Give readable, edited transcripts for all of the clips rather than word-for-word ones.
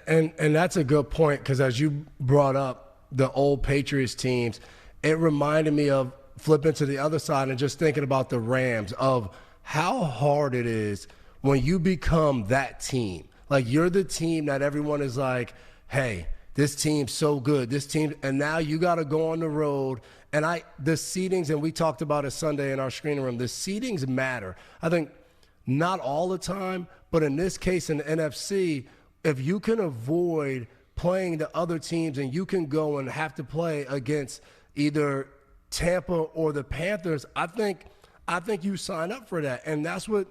And that's a good point, because as you brought up the old Patriots teams, it reminded me of flipping to the other side and just thinking about the Rams, of how hard it is when you become that team. Like, you're the team that everyone is like, hey, this team's so good, this team, and now you got to go on the road. And the seedings, and we talked about it Sunday in our screening room, the seedings matter. I think not all the time, but in this case in the NFC, if you can avoid playing the other teams and you can go and have to play against either Tampa or the Panthers, I think you sign up for that. And that's what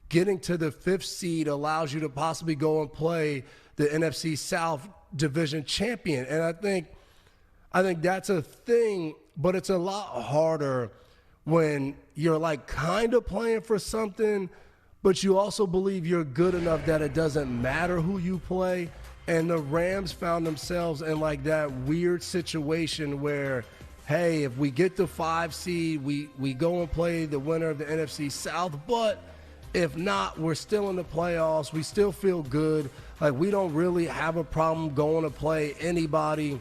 getting to the 5th seed allows you to possibly go and play the NFC South division champion. And I think that's a thing, but it's a lot harder when you're like kind of playing for something, but you also believe you're good enough that it doesn't matter who you play. And the Rams found themselves in like that weird situation where, hey, if we get the 5 seed, we go and play the winner of the NFC South, but if not, we're still in the playoffs. We still feel good. Like, we don't really have a problem going to play anybody.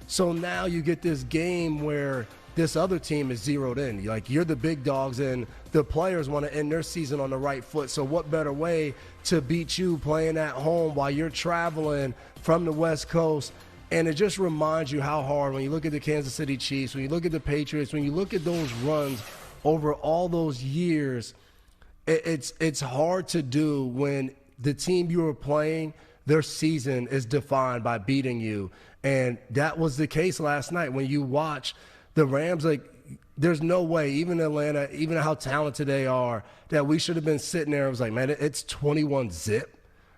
So now you get this game where this other team is zeroed in. Like, you're the big dogs, and the players want to end their season on the right foot. So what better way to beat you playing at home while you're traveling from the West Coast? And it just reminds you how hard, when you look at the Kansas City Chiefs, when you look at the Patriots, when you look at those runs over all those years, it's hard to do when the team you were playing, their season is defined by beating you. And that was the case last night. When you watch the Rams, like, there's no way, even Atlanta, even how talented they are, that we should have been sitting there and was like, man, it's 21-0.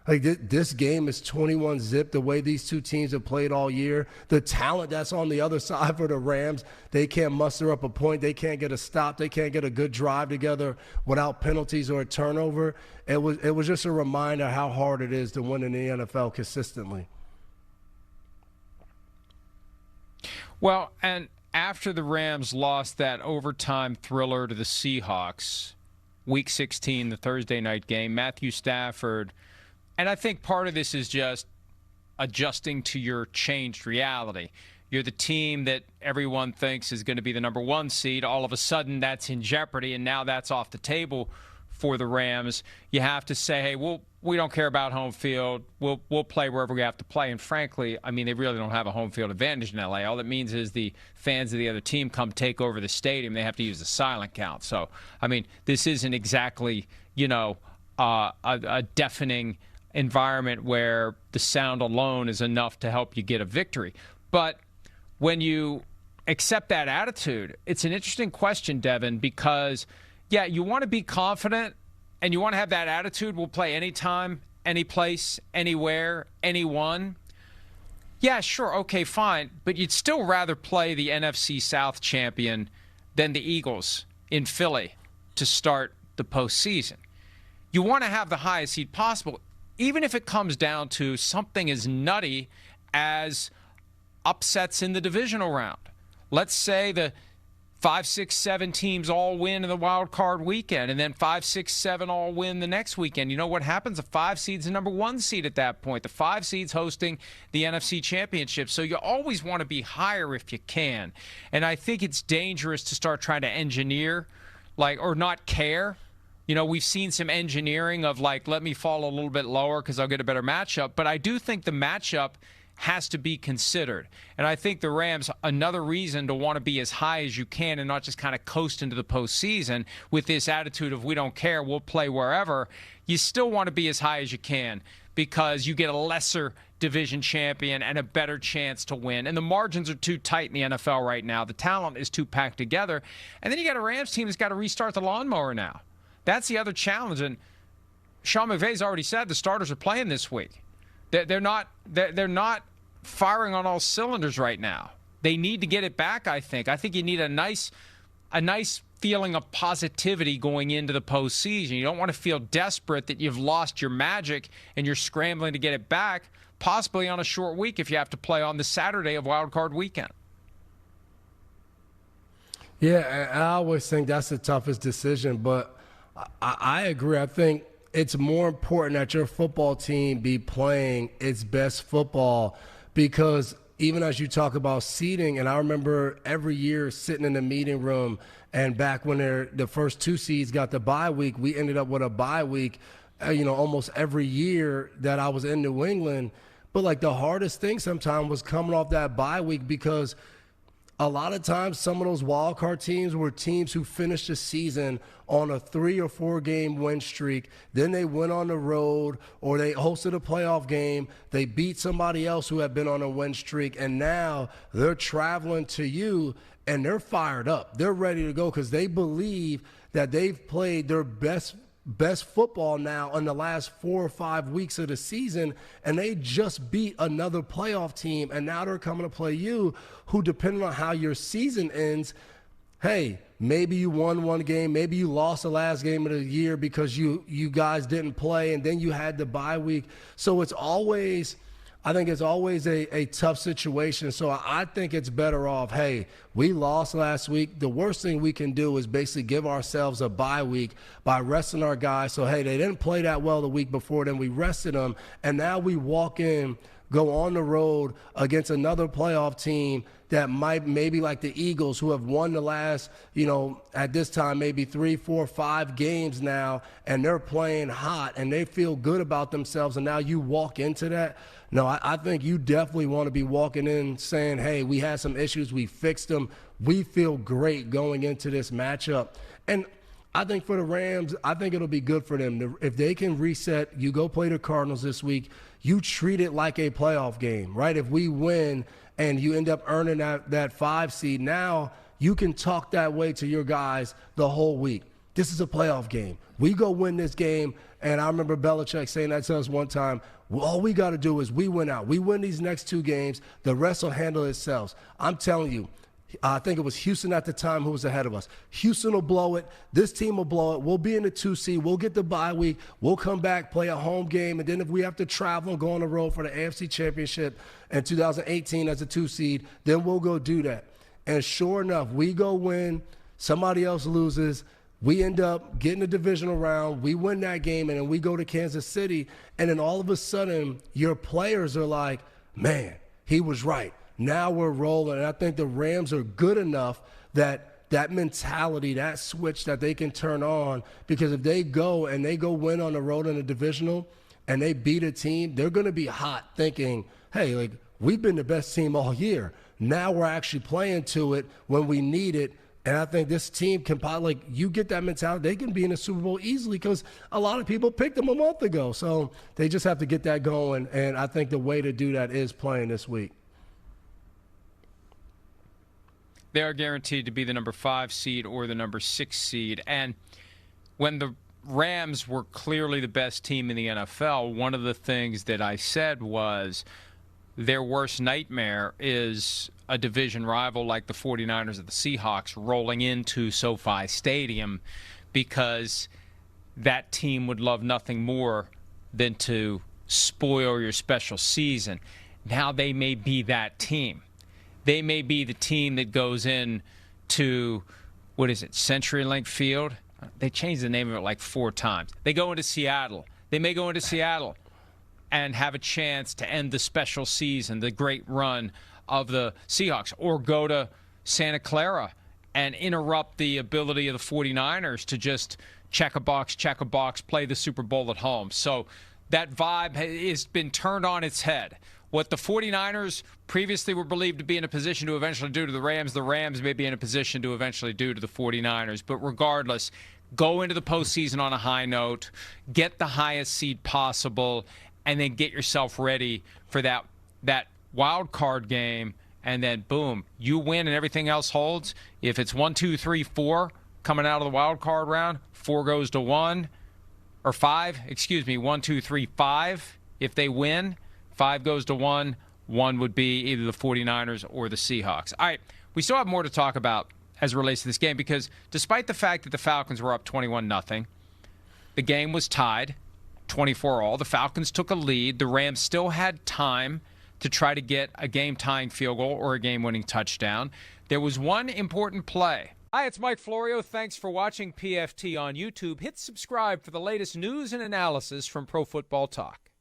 Like, this game is 21-0, the way these two teams have played all year. The talent that's on the other side for the Rams, they can't muster up a point. They can't get a stop. They can't get a good drive together without penalties or a turnover. It was just a reminder how hard it is to win in the NFL consistently. Well, and after the Rams lost that overtime thriller to the Seahawks, Week 16, the Thursday night game, Matthew Stafford, and I think part of this is just adjusting to your changed reality. You're the team that everyone thinks is going to be the number 1 seed. All of a sudden, that's in jeopardy, and now that's off the table for the Rams. You have to say, hey, we don't care about home field. We'll play wherever we have to play. And frankly, I mean, they really don't have a home field advantage in L.A. All that means is the fans of the other team come take over the stadium. They have to use the silent count. So, I mean, this isn't exactly, a deafening environment where the sound alone is enough to help you get a victory. But when you accept that attitude, it's an interesting question, Devin, because, yeah, you want to be confident and you want to have that attitude. We'll play anytime, any place, anywhere, anyone. Yeah, sure, okay, fine. But you'd still rather play the NFC South champion than the Eagles in Philly to start the postseason. You want to have the highest seed possible, even if it comes down to something as nutty as upsets in the divisional round. Let's say the 5, 6, 7 teams all win in the wild card weekend, and then 5, 6, 7 all win the next weekend. You know what happens? The 5 seed's the number 1 seed at that point. The 5 seed's hosting the NFC Championship. So you always want to be higher if you can. And I think it's dangerous to start trying to engineer, or not care. We've seen some engineering of, let me fall a little bit lower because I'll get a better matchup. But I do think the matchup has to be considered. And I think the Rams, another reason to want to be as high as you can and not just kind of coast into the postseason with this attitude of we don't care, we'll play wherever. You still want to be as high as you can because you get a lesser division champion and a better chance to win. And the margins are too tight in the NFL right now. The talent is too packed together. And then you got a Rams team that's got to restart the lawnmower now. That's the other challenge. And Sean McVay's already said the starters are playing this week. They're not firing on all cylinders right now. They need to get it back, I think. I think you need a nice feeling of positivity going into the postseason. You don't want to feel desperate that you've lost your magic and you're scrambling to get it back, possibly on a short week if you have to play on the Saturday of Wild Card Weekend. Yeah, I always think that's the toughest decision, but I agree. I think it's more important that your football team be playing its best football, because even as you talk about seeding, and I remember every year sitting in the meeting room, and back when the first 2 seeds got the bye week, we ended up with a bye week, almost every year that I was in New England. But like the hardest thing sometimes was coming off that bye week, because a lot of times some of those wild card teams were teams who finished the season on a 3 or 4 game win streak. Then they went on the road or they hosted a playoff game. They beat somebody else who had been on a win streak, and now they're traveling to you and they're fired up. They're ready to go because they believe that they've played their best football now in the last 4 or 5 weeks of the season, and they just beat another playoff team, and now they're coming to play you, who, depending on how your season ends, hey, maybe you won 1 game, maybe you lost the last game of the year because you guys didn't play, and then you had the bye week. So I think it's always a tough situation. So I think it's better off, hey, we lost last week. The worst thing we can do is basically give ourselves a bye week by resting our guys. So, hey, they didn't play that well the week before, then we rested them, and now we walk in, go on the road against another playoff team that maybe like the Eagles, who have won the last, at this time, maybe 3, 4, 5 games now, and they're playing hot and they feel good about themselves, and now you walk into that. No, I think you definitely want to be walking in saying, hey, we had some issues, we fixed them, we feel great going into this matchup. And I think for the Rams, I think it'll be good for them. If they can reset, you go play the Cardinals this week, you treat it like a playoff game, right? If we win and you end up earning that 5 seed, now you can talk that way to your guys the whole week. This is a playoff game. We go win this game. And I remember Belichick saying that to us one time, well, all we got to do is we win out. We win these next 2 games. The rest will handle itself. I'm telling you, I think it was Houston at the time who was ahead of us. Houston will blow it. This team will blow it. We'll be in the 2 seed. We'll get the bye week. We'll come back, play a home game. And then if we have to travel and go on the road for the AFC Championship in 2018 as a 2 seed, then we'll go do that. And sure enough, we go win. Somebody else loses. We end up getting a divisional round. We win that game, and then we go to Kansas City. And then all of a sudden, your players are like, man, he was right. Now we're rolling. And I think the Rams are good enough that mentality, that switch that they can turn on, because if they go win on the road in a divisional and they beat a team, they're going to be hot thinking, hey, like, we've been the best team all year. Now we're actually playing to it when we need it. And I think this team can probably, you get that mentality, they can be in the Super Bowl easily because a lot of people picked them a month ago. So they just have to get that going. And I think the way to do that is playing this week. They are guaranteed to be the number 5 seed or the number 6 seed. And when the Rams were clearly the best team in the NFL, one of the things that I said was their worst nightmare is a division rival like the 49ers or the Seahawks rolling into SoFi Stadium, because that team would love nothing more than to spoil your special season. Now they may be that team. They may be the team that goes in to, CenturyLink Field? They changed the name of it like 4 times. They go into Seattle. They may go into Seattle and have a chance to end the special season, the great run of the Seahawks, or go to Santa Clara and interrupt the ability of the 49ers to just check a box, play the Super Bowl at home. So that vibe has been turned on its head. What the 49ers previously were believed to be in a position to eventually do to the Rams may be in a position to eventually do to the 49ers. But regardless, go into the postseason on a high note, get the highest seed possible, and then get yourself ready for that wild card game, and then boom, you win and everything else holds. If it's 1, 2, 3, 4 coming out of the wild card round, 4 goes to 1, or 5, 1, 2, 3, 5. If they win, 5 goes to 1. 1 would be either the 49ers or the Seahawks. All right, we still have more to talk about as it relates to this game, because despite the fact that the Falcons were up 21-0, the game was tied 24-all. The Falcons took a lead. The Rams still had time to try to get a game-tying field goal or a game-winning touchdown. There was one important play Hi, it's Mike Florio. Thanks for watching PFT on YouTube. Hit subscribe for the latest news and analysis from Pro Football Talk.